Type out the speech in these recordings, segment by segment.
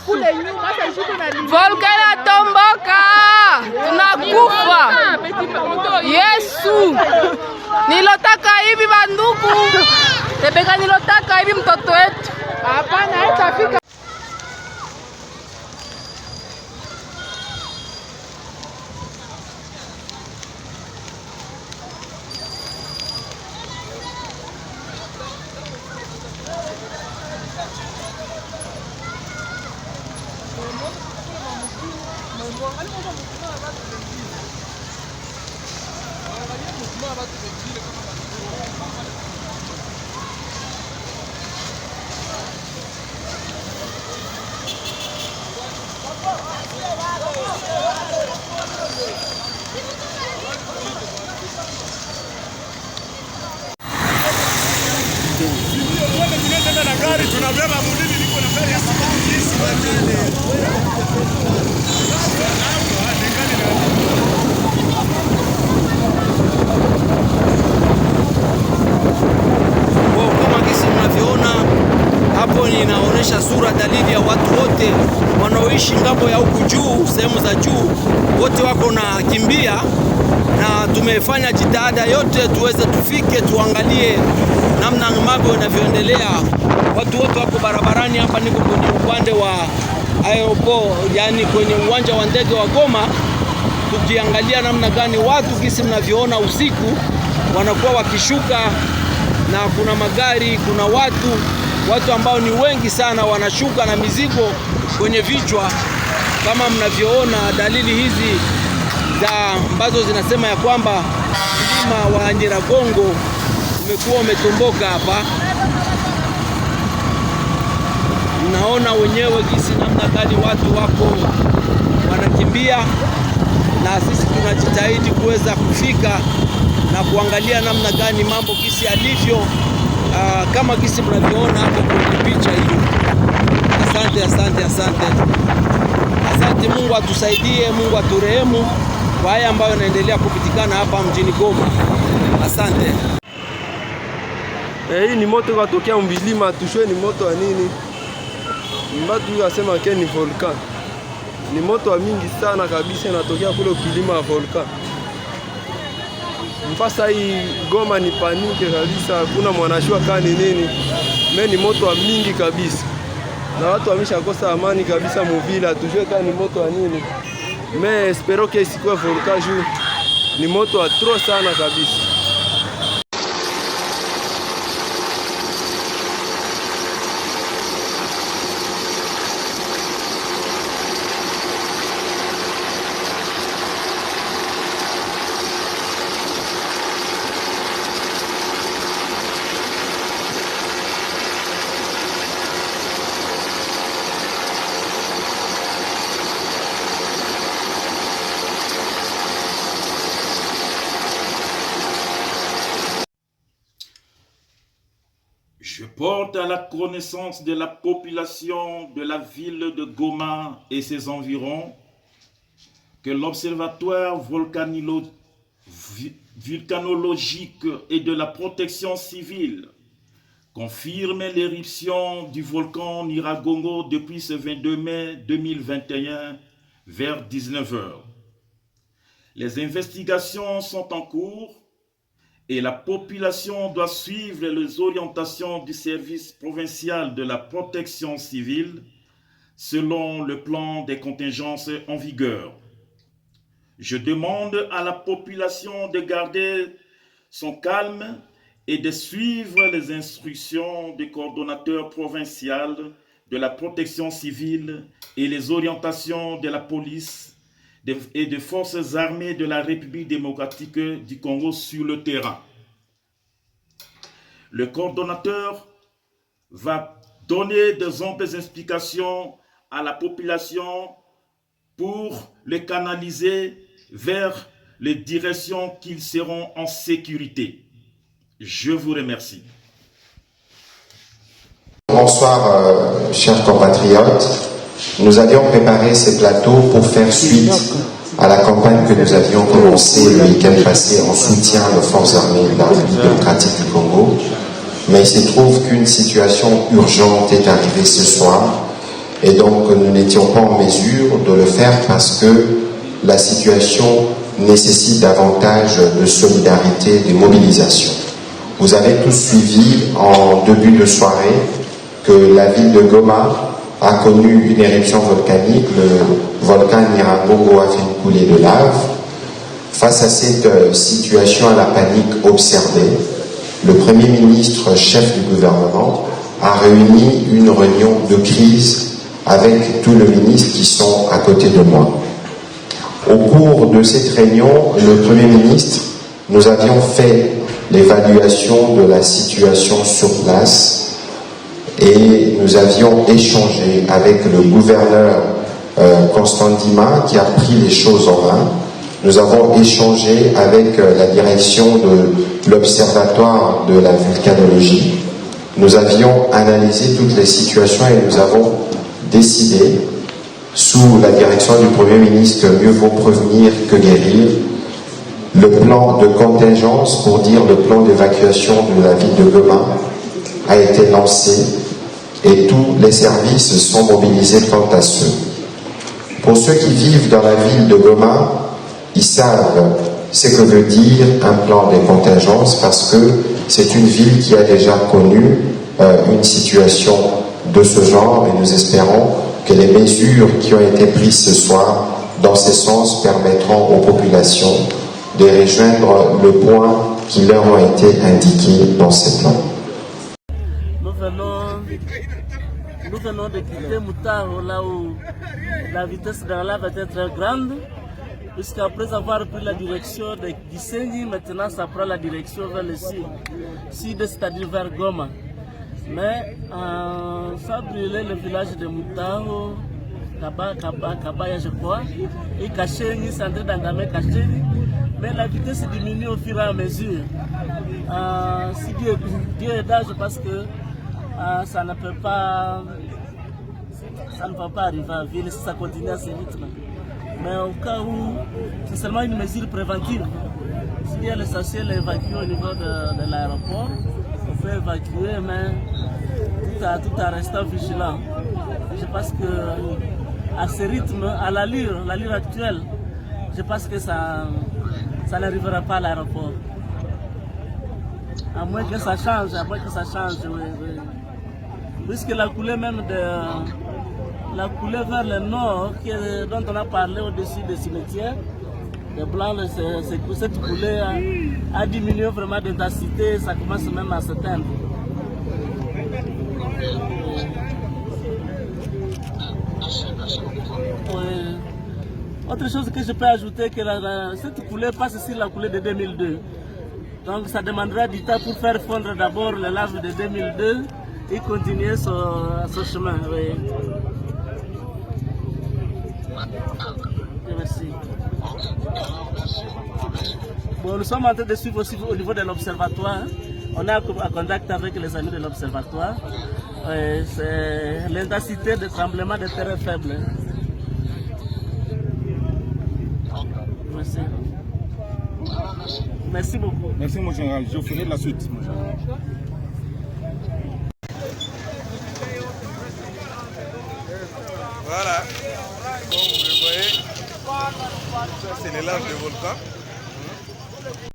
Volcan inatomboka, tunakufa. Yesu, nilotaka hivi banduku, Rebeka nilotaka hivi mtoto wetu. Hapana, haitafika. Inaonyesha sura dalili ya watu wote wanaoishi ngambo ya huku juu, sehemu za juu, wote wako na kimbia, na tumefanya jitihada yote tuweze tufike tuangalie namna mambo yanavyoendelea. Watu wote wako barabarani. Hapa niko kwenye upande wa aeroport, yani kwenye uwanja wa ndege wa Goma, tukiangalia namna gani watu kisi mnavyoona usiku wanakuwa wakishuka, na kuna magari, kuna watu ambao ni wengi sana wanashuka na mizigo kwenye vichwa. Kama mnavyoona dalili hizi ambazo zinasema ya kwamba mlima wa Nyiragongo umekuwa umetomboka hapa. Mnaona wenyewe jinsi namna gani watu wako wanakimbia, na sisi tunajitahidi kuweza kufika na kuangalia namna gani mambo kisi alivyo. Kama kisi mnavyoona hapo kwenye picha hiyo. Asante. Mungu atusaidie, Mungu aturehemu kwa haya ambayo yanaendelea kupitikana hapa mjini Goma. Asante. Hii ni moto katokea mbilima, tushwe ni moto wa nini? Mbatu yasema ke ni volcan. Ni moto wa mingi sana kabisa, inatokea kule kilima ya volcan. Mpasa hii Goma ni panike kabisa, hakuna mwanashua kani nini. Ni moto wa mingi kabisa, na watu wameshakosa amani kabisa muvila, tujue kani moto wa nini. Espero que isikuwe volcan juu ni moto wa trop sana kabisa. Je porte à la connaissance de la population de la ville de Goma et ses environs que l'Observatoire volcanologique et de la protection civile confirme l'éruption du volcan Nyiragongo depuis ce 22 mai 2021 vers 19 h. Les investigations sont en cours et la population doit suivre les orientations du service provincial de la protection civile selon le plan des contingences en vigueur. Je demande à la population de garder son calme et de suivre les instructions du coordonnateur provincial de la protection civile et les orientations de la police et des forces armées de la République démocratique du Congo sur le terrain. Le coordonnateur va donner des amples explications à la population pour les canaliser vers les directions qu'ils seront en sécurité. Je vous remercie. Bonsoir, chers compatriotes. Nous avions préparé ces plateaux pour faire suite à la campagne que nous avions commencée le week-end passé en soutien aux forces armées de la République démocratique du Congo. Mais il se trouve qu'une situation urgente est arrivée ce soir Et donc nous n'étions pas en mesure de le faire parce que la situation nécessite davantage de solidarité, de mobilisation. Vous avez tous suivi en début de soirée que la ville de Goma a connu une éruption volcanique. Le volcan Nyiragongo a fait une coulée de lave. Face à cette situation, à la panique observée, le Premier ministre, chef du gouvernement, a réuni une réunion de crise avec tous les ministres qui sont à côté de moi. Au cours de cette réunion, le Premier ministre, nous avions fait l'évaluation de la situation sur place et nous avions échangé avec le gouverneur Constant Ndima qui a pris les choses en main. Nous avons échangé avec la direction de l'Observatoire de la vulcanologie. Nous avions analysé toutes les situations et nous avons décidé, sous la direction du Premier ministre, que mieux vaut prévenir que guérir, le plan de contingence, pour dire le plan d'évacuation de la ville de Goma, a été lancé et tous les services sont mobilisés quant à ceux. Pour ceux qui vivent dans la ville de Goma, ils savent ce que veut dire un plan de contingence parce que c'est une ville qui a déjà connu une situation de ce genre et nous espérons que les mesures qui ont été prises ce soir dans ce sens permettront aux populations de rejoindre le point qui leur a été indiqué dans ce plan. Nous venons de quitter Moutaro, là où la vitesse de la lave était très grande, puisqu'après avoir pris la direction de Gisenyi, maintenant ça prend la direction vers le sud, c'est-à-dire vers Goma. Mais ça a brûlé le village de Moutaro, Kabaya je crois, et Kachenyi, c'est entré dans Gamé Kachenyi, mais la vitesse diminue au fur et à mesure. Si Dieu est là, je pense que ça ne va pas arriver à ville si ça continue à ce rythme. Mais au cas où, c'est seulement une mesure préventive. S'il y a l'essentiel évacué au niveau de l'aéroport, on peut évacuer, mais tout en restant vigilant. Je pense que à ce rythme, à l'allure actuelle, je pense que ça n'arrivera pas à l'aéroport. À moins que ça change, oui. Puisque la coulée même la coulée vers le nord, dont on a parlé au-dessus des cimetières, les blancs, cette coulée a diminué vraiment d'intensité, ça commence même à s'éteindre. Oui. Autre chose que je peux ajouter, que cette coulée passe sur la coulée de 2002. Donc ça demandera du temps pour faire fondre d'abord le lave de 2002 et continuer son chemin. Oui. Merci. Bon, nous sommes en train de suivre aussi au niveau de l'observatoire. On est en contact avec les amis de l'observatoire. L'intensité de tremblement de terre est faible. Merci. Merci beaucoup. Merci mon général, je ferai la suite mon général. Voilà, comme vous le voyez, ça c'est les laves de volcan.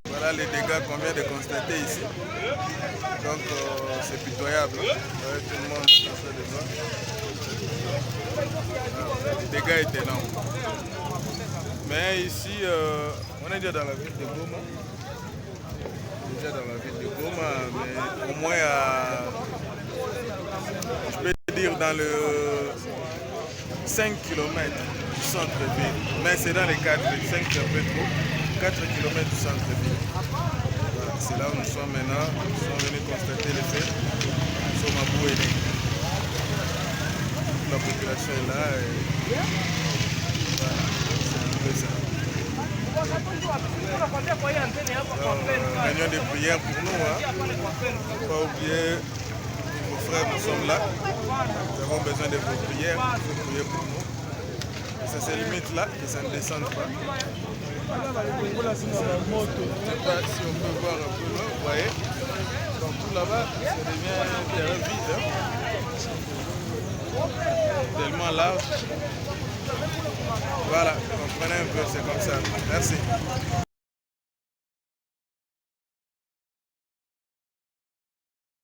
Voilà les dégâts qu'on vient de constater ici. Donc c'est pitoyable. Tout le monde constate de ça. Les dégâts étaient énormes. Mais ici, on est déjà dans la ville de Goma. Mais au moins je peux dire dans le 5 km du centre-ville. Mais c'est dans les 4, 5 km trop, 4 km du centre-ville. Voilà, c'est là où nous sommes maintenant. Nous sommes venus constater les faits. Nous sommes à Bouéné. La population est là. Et voilà, c'est un peu ça. Réunion de prière pour nous, hein. Il ne faut pas oublier vos frères, nous sommes là. Nous avons besoin de vos prières, il faut prier pour nous. Et ça se limite là, que ça ne descende pas. Je ne sais pas si on peut voir un peu là, vous voyez. Donc tout là-bas, ça devient un terrain vide. Hein. tellement large. Voilà, comprenez un peu, c'est comme ça. Merci.